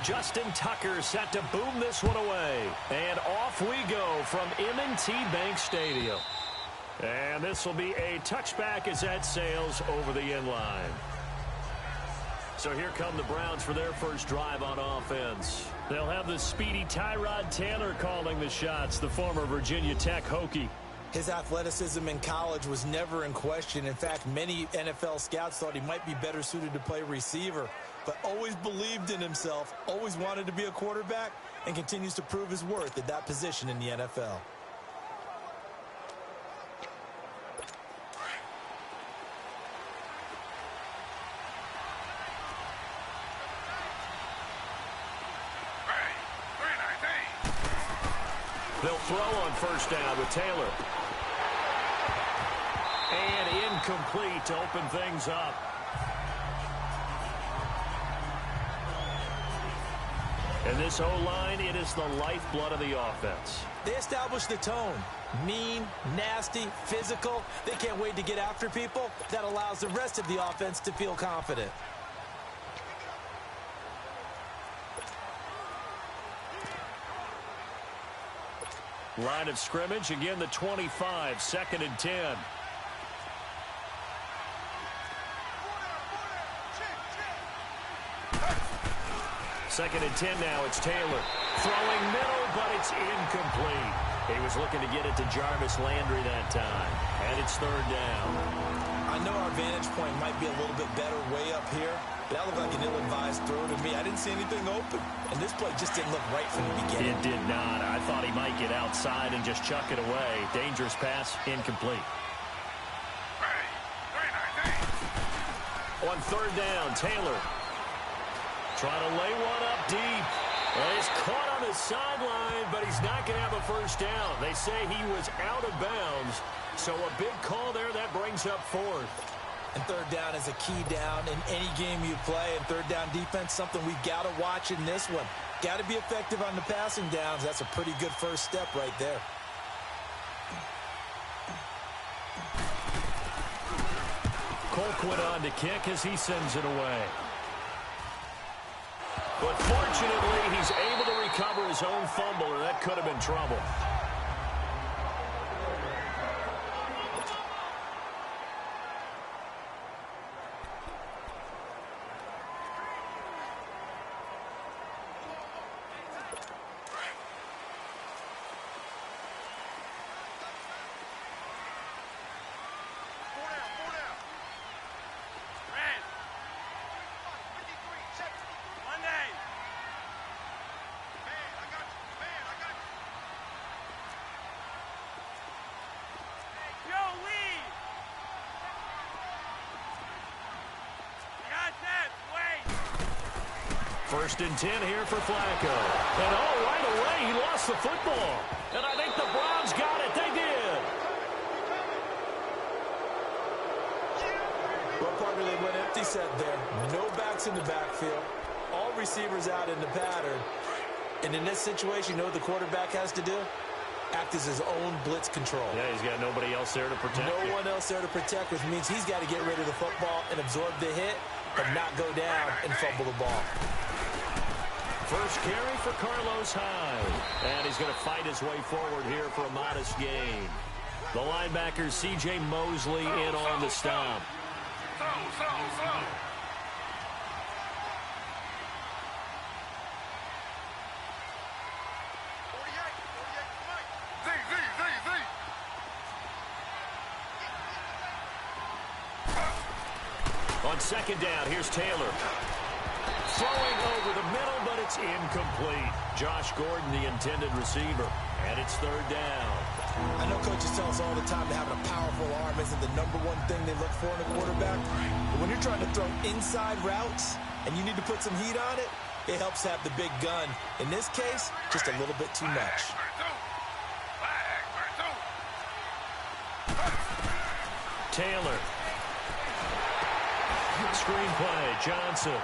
Justin Tucker set to boom this one away. And off we go from M&T Bank Stadium. And this will be a touchback as that sails over the end line. So here come the Browns for their first drive on offense. They'll have the speedy Tyrod Taylor calling the shots, the former Virginia Tech Hokie. His athleticism in college was never in question. In fact, many NFL scouts thought he might be better suited to play receiver, but always believed in himself, always wanted to be a quarterback, and continues to prove his worth at that position in the NFL. They'll throw on first down with Taylor. And incomplete to open things up. And this O-line, it is the lifeblood of the offense. They establish the tone. Mean, nasty, physical. They can't wait to get after people. That allows the rest of the offense to feel confident. Line of scrimmage, again the 25, 2nd and 10. Second and 10 now, it's Taylor. Throwing middle, but it's incomplete. He was looking to get it to Jarvis Landry that time. And it's 3rd down. I know our vantage point might be a little bit better way up here, but that looked like an ill-advised throw to me. I didn't see anything open, and this play just didn't look right from the beginning. It did not. I thought he might get outside and just chuck it away. Dangerous pass, incomplete. On 3rd down, Taylor trying to lay one up deep. Well, he's caught on the sideline, but he's not going to have a first down. They say he was out of bounds, so a big call there. That brings up 4th. And 3rd down is a key down in any game you play. And 3rd down defense, something we've got to watch in this one. Got to be effective on the passing downs. That's a pretty good first step right there. Colquitt on to kick as he sends it away. But fortunately, he's able to recover his own fumble, or that could have been trouble. First and 10 here for Flacco. And right away, he lost the football. And I think the Browns got it. They did. Well, partner, they went empty set there. No backs in the backfield. All receivers out in the pattern. And in this situation, you know what the quarterback has to do? Act as his own blitz control. Yeah, he's got nobody else there to protect. No one else there to protect, which means he's got to get rid of the football and absorb the hit, but not go down and fumble the ball. First carry for Carlos Hyde. And he's going to fight his way forward here for a modest gain. The linebacker, C.J. Mosley, in on the stop. On 2nd down, here's Taylor. Throwing over the middle, but it's incomplete. Josh Gordon, the intended receiver. And it's 3rd down. I know coaches tell us all the time that having a powerful arm isn't the #1 thing they look for in a quarterback. But when you're trying to throw inside routes and you need to put some heat on it, it helps have the big gun. In this case, just a little bit too much. Taylor. Screenplay, Johnson.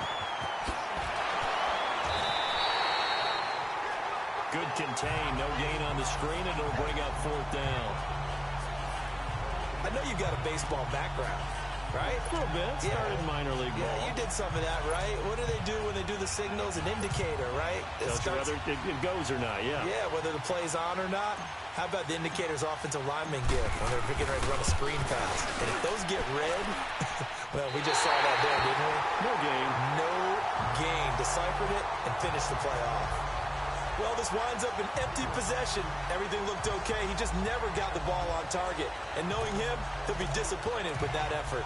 Good contain, no gain on the screen, and it'll bring up 4th down. I know you've got a baseball background, right? A little bit. Started minor league ball. Yeah, you did some of that, right? What do they do when they do the signals? An indicator, right? Tells you whether it goes or not, yeah. Yeah, whether the play's on or not. How about the indicators offensive linemen give when they're getting ready to run a screen pass? And if those get red, well, we just saw that there, didn't we? No gain. No gain. Deciphered it and finished the play off. Well, this winds up an empty possession. Everything looked okay. He just never got the ball on target. And knowing him, he'll be disappointed with that effort.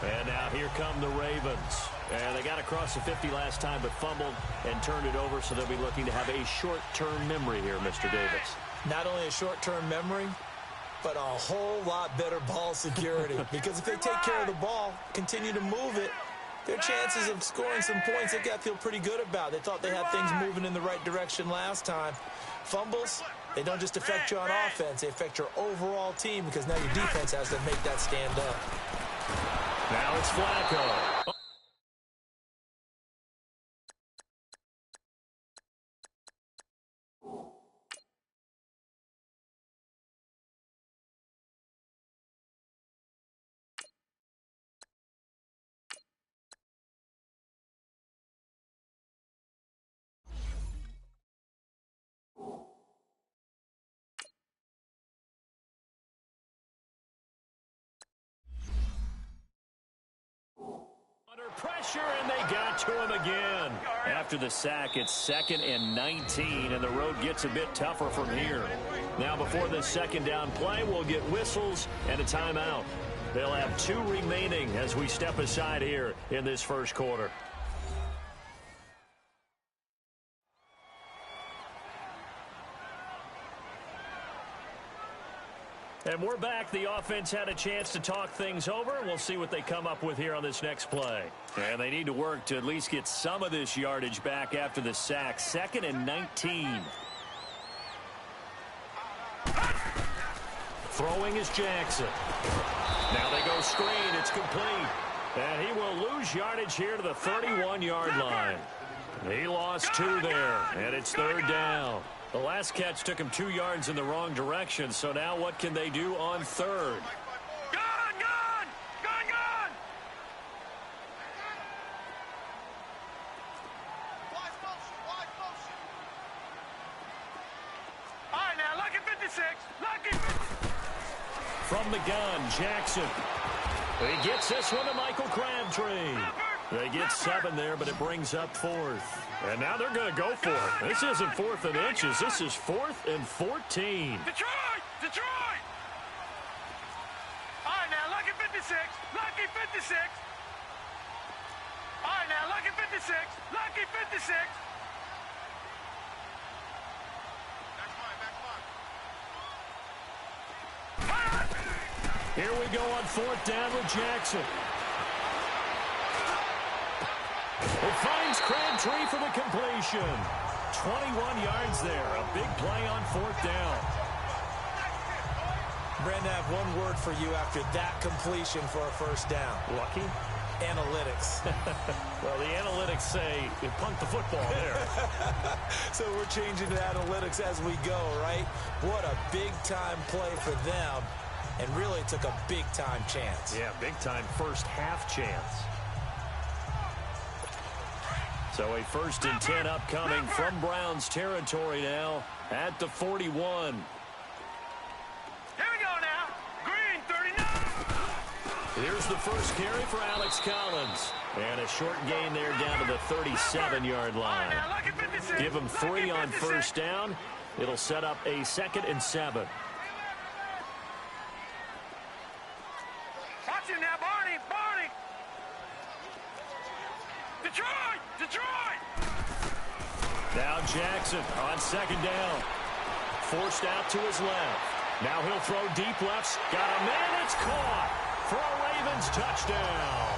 And now here come the Ravens. And they got across the 50 last time but fumbled and turned it over, so they'll be looking to have a short-term memory here, Mr. Davis. Not only a short-term memory, but a whole lot better ball security. Because if they take care of the ball, continue to move it, their chances of scoring some points, they got to feel pretty good about. They thought they had things moving in the right direction last time. Fumbles, they don't just affect you on offense, they affect your overall team because now your defense has to make that stand up. Now it's Flacco. Under pressure, and they got to him again. After the sack, it's 2nd and 19, and the road gets a bit tougher from here. Now, before this second down play, we'll get whistles and a timeout. They'll have 2 remaining as we step aside here in this first quarter. And we're back. The offense had a chance to talk things over. We'll see what they come up with here on this next play. And they need to work to at least get some of this yardage back after the sack. 2nd and 19. Throwing is Jackson. Now they go screen. It's complete. And he will lose yardage here to the 31-yard line. He lost 2 there, and it's 3rd down. The last catch took him 2 yards in the wrong direction, so now what can they do on 3rd? Gone! Wide motion. All right, now, lucky 56. Lucky 56. From the gun, Jackson. He gets this one to Michael Crabtree. They get 7 there, but it brings up 4th. And now they're going to go for it. This isn't 4th and inches. This is 4th and 14. Detroit! All right, now, lucky 56. Lucky 56. All right, now, lucky 56. Lucky 56. Here we go on 4th down with Jackson. It finds Crabtree for the completion. 21 yards there. A big play on 4th down. Brandon, I have one word for you after that completion for a first down. Lucky? Analytics. Well, the analytics say you punt the football there. So we're changing to analytics as we go, right? What a big-time play for them, and really took a big-time chance. Yeah, big-time first half chance. So a 1st and 10 upcoming from Browns territory now at the 41. Here we go now. Green 39. Here's the first carry for Alex Collins. And a short gain there down to the 37-yard line. Now, lucky 56. Give him 3 on 1st down. It'll set up a 2nd and 7. Watch him now, Barney. Detroit! Now Jackson on 2nd down. Forced out to his left. Now he'll throw deep left. Got a man. It's caught for a Ravens touchdown.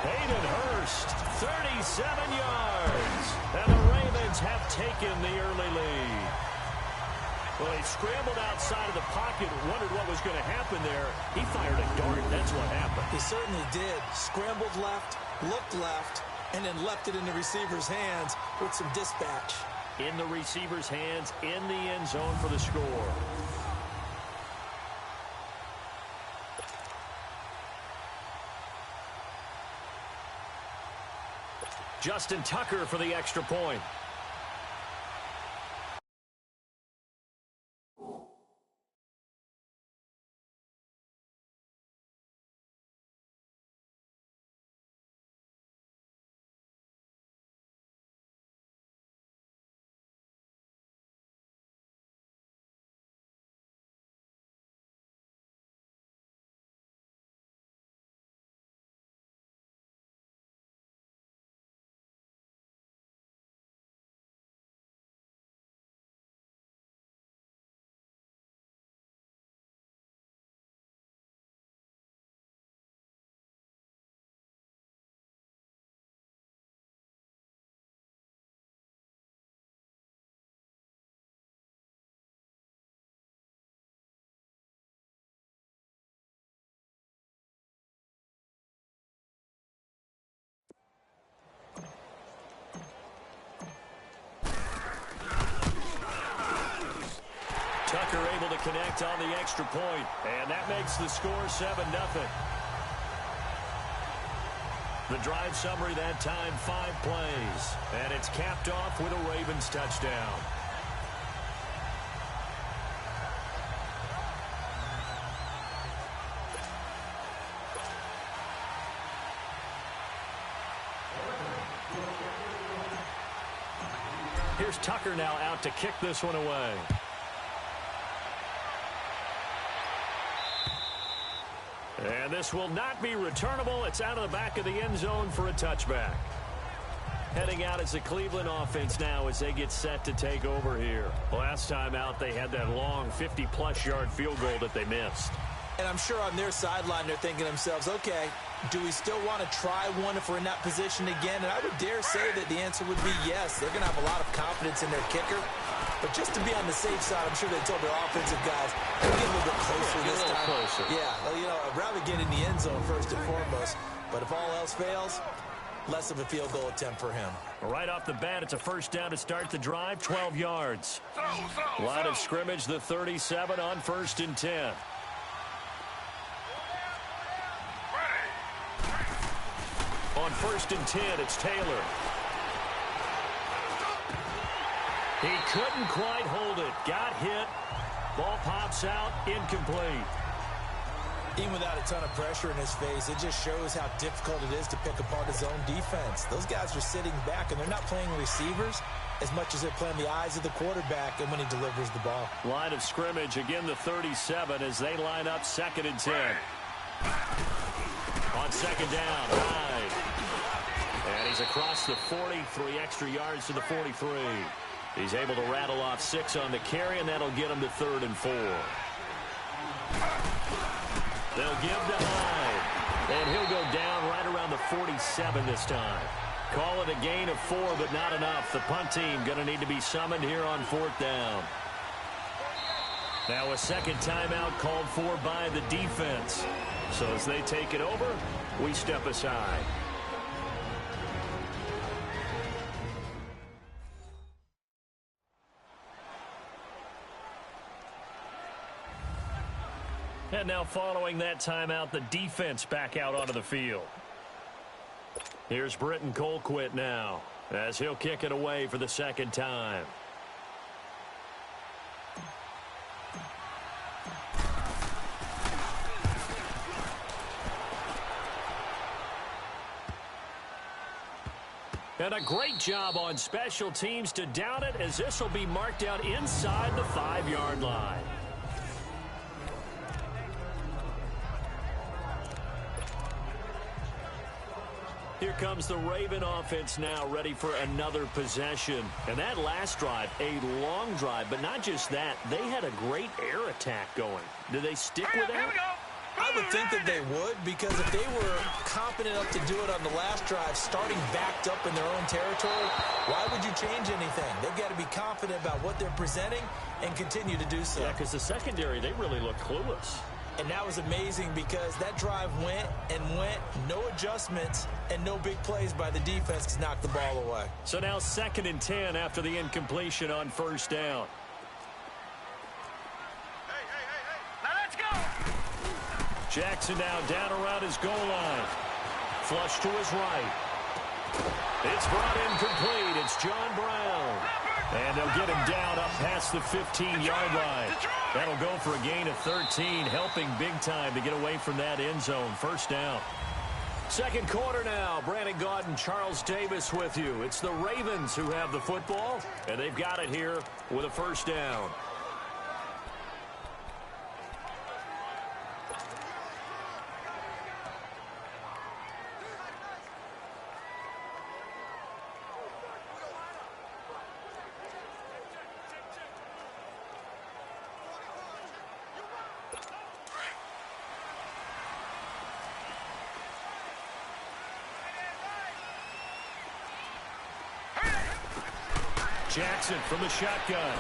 Hayden Hurst, 37 yards. And the Ravens have taken the early lead. Well, he scrambled outside of the pocket, wondered what was going to happen there. He fired a dart. That's what happened. He certainly did. Scrambled left, looked left, and then left it in the receiver's hands with some dispatch. in the receiver's hands in the end zone for the score. Justin Tucker for the extra point. Tucker able to connect on the extra point, and that makes the score 7-0. The drive summary that time, 5 plays, and it's capped off with a Ravens touchdown. Here's Tucker now out to kick this one away. And this will not be returnable. It's out of the back of the end zone for a touchback. Heading out is the Cleveland offense now as they get set to take over here. Last time out, they had that long 50-plus yard field goal that they missed. And I'm sure on their sideline they're thinking to themselves, okay, do we still want to try one if we're in that position again? And I would dare say that the answer would be yes. They're going to have a lot of confidence in their kicker. But just to be on the safe side, I'm sure they told their offensive guys, get a little bit closer this time. Closer. Yeah, you know, I'd rather get in the end zone first and foremost. But if all else fails, less of a field goal attempt for him. Right off the bat, it's a first down to start the drive, 12 yards. Line of scrimmage, the 37 on 1st and 10. On 1st and 10, it's Taylor. He couldn't quite hold it. Got hit. Ball pops out. Incomplete. Even without a ton of pressure in his face, it just shows how difficult it is to pick apart his own defense. Those guys are sitting back, and they're not playing receivers as much as they're playing the eyes of the quarterback and when he delivers the ball. Line of scrimmage, again the 37 as they line up 2nd and 10. On 2nd down, Hyde. And he's across the 40, 3 extra yards to the 43. He's able to rattle off 6 on the carry, and that'll get him to 3rd and 4. They'll give to Hyde, and he'll go down right around the 47 this time. Call it a gain of 4, but not enough. The punt team going to need to be summoned here on 4th down. Now a second timeout called for by the defense. So as they take it over, we step aside. And now following that timeout, the defense back out onto the field. Here's Britton Colquitt now as he'll kick it away for the 2nd time. And a great job on special teams to down it as this will be marked out inside the 5-yard line. Here comes the Raven offense now, ready for another possession. And that last drive, a long drive, but not just that. They had a great air attack going. Do they stick with that? I would think that they would, because if they were competent enough to do it on the last drive, starting backed up in their own territory, why would you change anything? They've got to be confident about what they're presenting and continue to do so. Yeah, because the secondary, they really look clueless. And that was amazing because that drive went and went, no adjustments, and no big plays by the defense to knock the ball away. So now 2nd and 10 after the incompletion on 1st down. Now let's go. Jackson now down around his goal line. Flush to his right. It's brought in complete. It's John Brown. And they'll get him down up past the 15-yard line. That'll go for a gain of 13, helping big time to get away from that end zone. 1st down. 2nd quarter now. Brandon Gaudin, Charles Davis with you. It's the Ravens who have the football, and they've got it here with a 1st down. Jackson from the shotgun.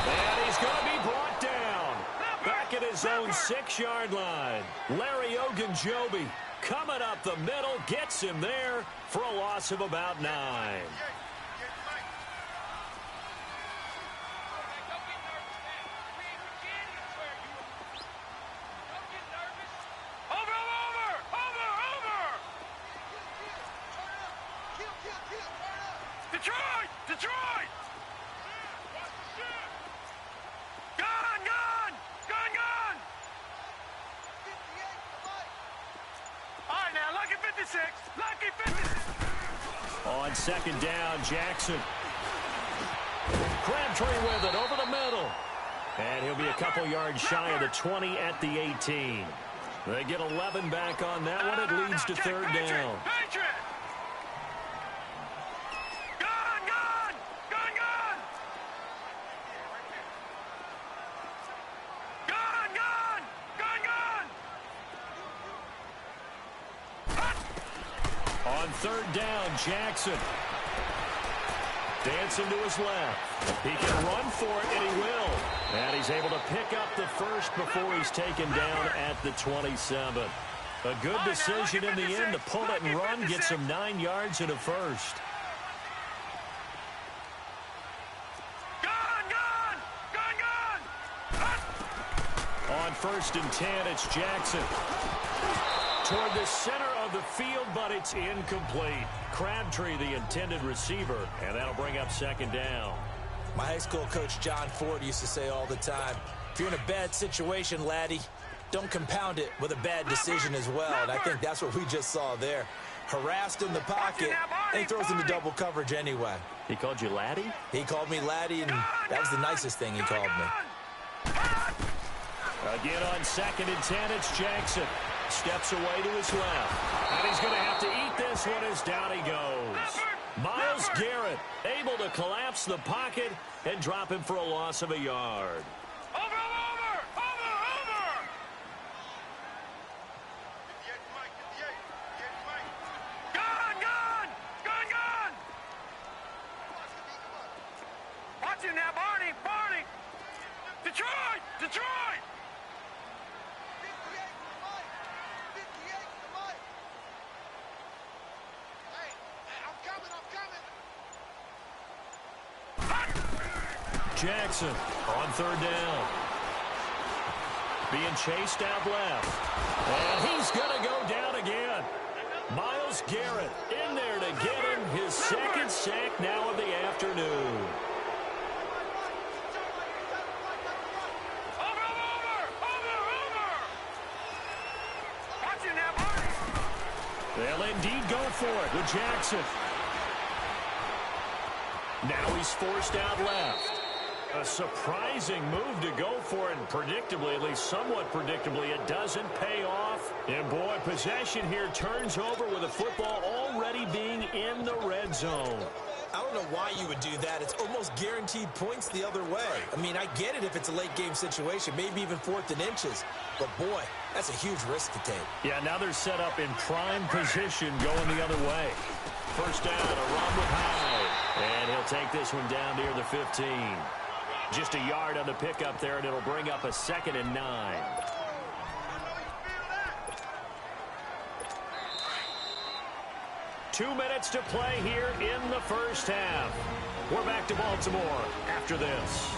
And he's going to be brought down. Back at his own 6-yard line. Larry Ogunjobi coming up the middle, gets him there for a loss of about 9. Detroit! Gone! All right, now, lucky 56. Lucky 56. On 2nd down, Jackson. Crabtree with it over the middle. And he'll be a couple yards shy of the 20 at the 18. They get 11 back on that one. It leads to 3rd down. On 3rd down, Jackson. Dancing to his left. He can run for it, and he will. And he's able to pick up the 1st before he's taken down at the 27. A good decision in the end to pull it and run, gets him 9 yards and a 1st. On 1st and 10, it's Jackson. Toward the center of the field, but it's incomplete. Crabtree, the intended receiver, and that'll bring up 2nd down. My high school coach, John Ford, used to say all the time, if you're in a bad situation, laddie, don't compound it with a bad decision as well. And I think that's what we just saw there. Harassed in the pocket, and he throws into double coverage anyway. He called you laddie? He called me laddie, and that was the nicest thing he called me. Again on 2nd and 10, it's Jackson. Steps away to his left. And he's going to have to eat this one as down he goes. Myles Garrett able to collapse the pocket and drop him for a loss of a yard. Over! Gone! Watch him now, Barney! Detroit! Jackson on 3rd down. Being chased out left. And he's going to go down again. Myles Garrett in there to get him his 2nd sack now of the afternoon. They'll indeed go for it with Jackson. Now he's forced out left. A surprising move to go for it, and predictably, at least somewhat predictably, it doesn't pay off. And boy, possession here turns over with the football already being in the red zone. I don't know why you would do that. It's almost guaranteed points the other way. I mean, I get it if it's a late game situation, maybe even 4th and inches. But boy, that's a huge risk to take. Yeah, now they're set up in prime position going the other way. 1st down, a run with Hyde. And he'll take this one down near the 15. Just a yard on the pickup there, and it'll bring up a 2nd and 9. 2 minutes to play here in the first half. We're back to Baltimore after this.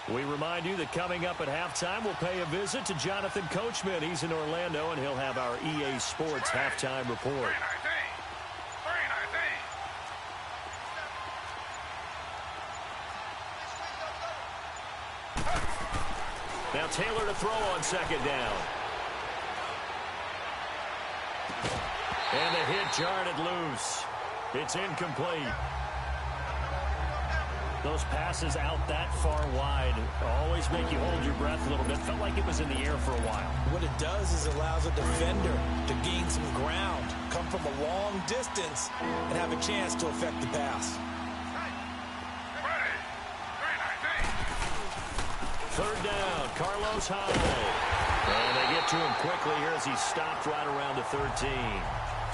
We remind you that coming up at halftime, we'll pay a visit to Jonathan Coachman. He's in Orlando, and he'll have our EA Sports halftime report. Now Taylor to throw on second down. And the hit jarred it loose. It's incomplete. Those passes out that far wide always make you hold your breath a little bit. Felt like it was in the air for a while. What it does is it allows a defender to gain some ground, come from a long distance, and have a chance to affect the pass. Third down, Carlos Hyde. And they get to him quickly here as he's stopped right around the 13.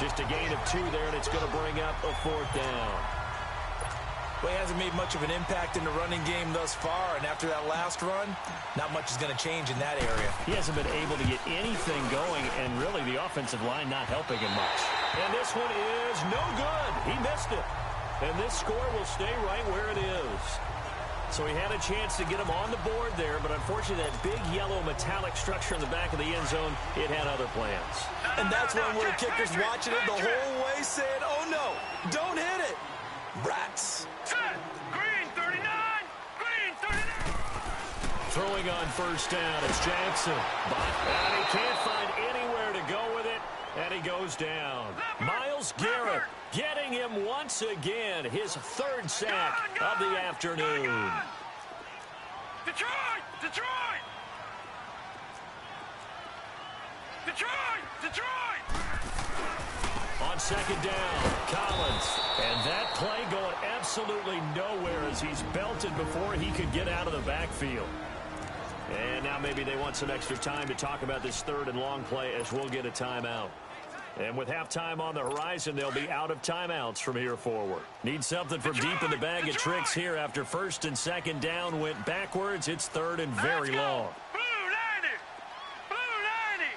Just a gain of 2 there, and it's going to bring up a 4th down. Well, he hasn't made much of an impact in the running game thus far, and after that last run, not much is going to change in that area. He hasn't been able to get anything going, and really the offensive line not helping him much. And this one is no good. He missed it. And this score will stay right where it is. So he had a chance to get him on the board there, but unfortunately that big yellow metallic structure in the back of the end zone, it had other plans. And that's when we're kickers watching it the whole way saying, oh no, don't hit it. Rats. Green 39! Green 39! Throwing on first down, it's Jackson. And he can't find anywhere to go with it, and he goes down. Myles Garrett getting him once again, his 3rd sack of the afternoon. Detroit! Detroit! Detroit! Detroit! On second down, Collins. And that play going absolutely nowhere as he's belted before he could get out of the backfield. And now maybe they want some extra time to talk about this 3rd and long play as we'll get a timeout. And with halftime on the horizon, they'll be out of timeouts from here forward. Need something from deep in the bag of tricks here after 1st and 2nd down went backwards. It's 3rd and very long. Blue 90! Blue 90!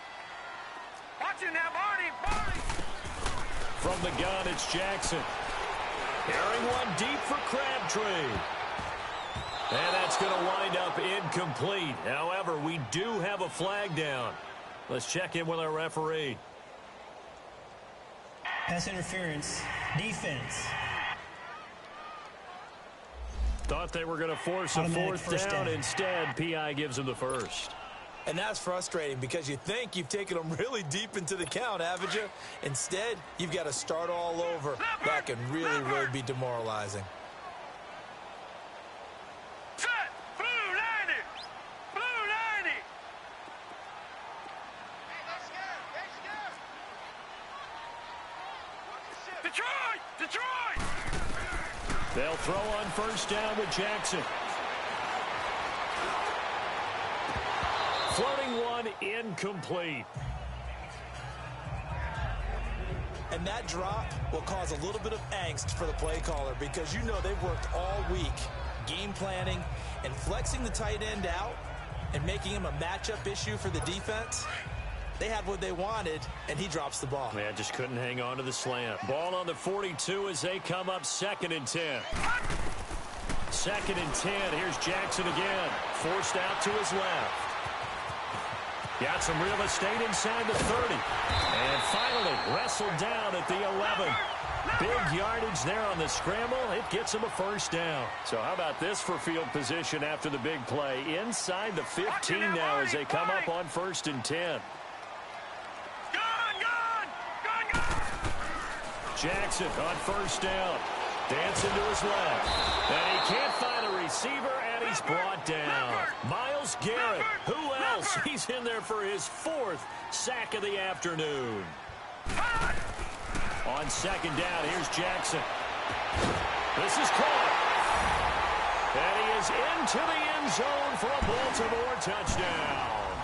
Watching that Barney! From the gun, it's Jackson. Carrying one deep for Crabtree. And that's going to wind up incomplete. However, we do have a flag down. Let's check in with our referee. Pass interference. Defense. Thought they were going to force a 4th down. Instead, P.I. gives them the 1st. And that's frustrating because you think you've taken them really deep into the count, haven't you? Instead, you've got to start all over. That can really be demoralizing. Set! Blue 90! Blue 90! Detroit! Detroit! They'll throw on first down with Jackson. Floating one, incomplete. And that drop will cause a little bit of angst for the play caller because you know they've worked all week game planning and flexing the tight end out and making him a matchup issue for the defense. They had what they wanted, and he drops the ball. Yeah, just couldn't hang on to the slant. Ball on the 42 as they come up 2nd and 10. 2nd and 10. Here's Jackson again. Forced out to his left. Got some real estate inside the 30. And finally wrestled down at the 11. Big yardage there on the scramble. It gets him a 1st down. So how about this for field position after the big play? Inside the 15 now as they come up on 1st and 10. Jackson on first down. Dancing to his left. And he can't find a receiver, and he's brought down. Myles Garrett, who else? He's in there for his 4th sack of the afternoon. On second down, here's Jackson. This is caught. And he is into the end zone for a Baltimore touchdown.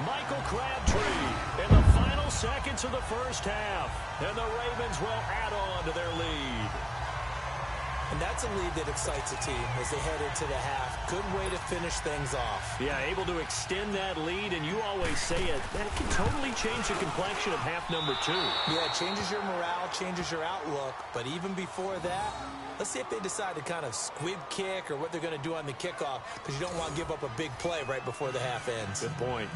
Michael Crabtree in the final seconds of the first half. And the Ravens will add on to their lead. And that's a lead that excites a team as they head into the half. Good way to finish things off. Yeah, able to extend that lead, and you always say it, that can totally change the complexion of half number 2. Yeah, it changes your morale, changes your outlook. But even before that, let's see if they decide to kind of squib kick or what they're going to do on the kickoff, because you don't want to give up a big play right before the half ends. Good point.